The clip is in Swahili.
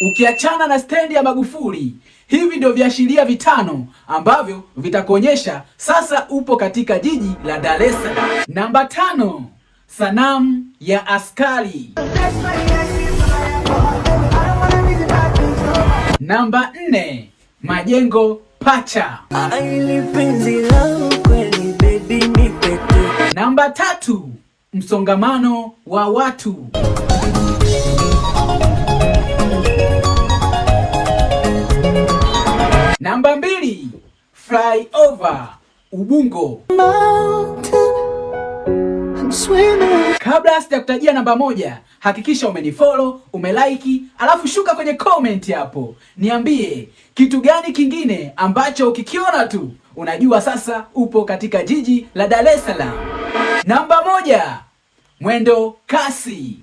Ukiachana na stendi ya Magufuli, hivi ndio viashiria vitano ambavyo vitakuonyesha sasa upo katika jiji la Dar es Salaam. Namba 5, sanamu ya askari. Namba 4, majengo pacha. Namba 3, msongamano wa watu. Namba 2, flyover Ubungo. Kabla sijakutajia namba 1, hakikisha umenifollow, umelike, alafu shuka kwenye comment hapo. Niambie kitu gani kingine ambacho ukikiona tu unajua sasa upo katika jiji la Dar es Salaam. Namba 1, mwendo kasi.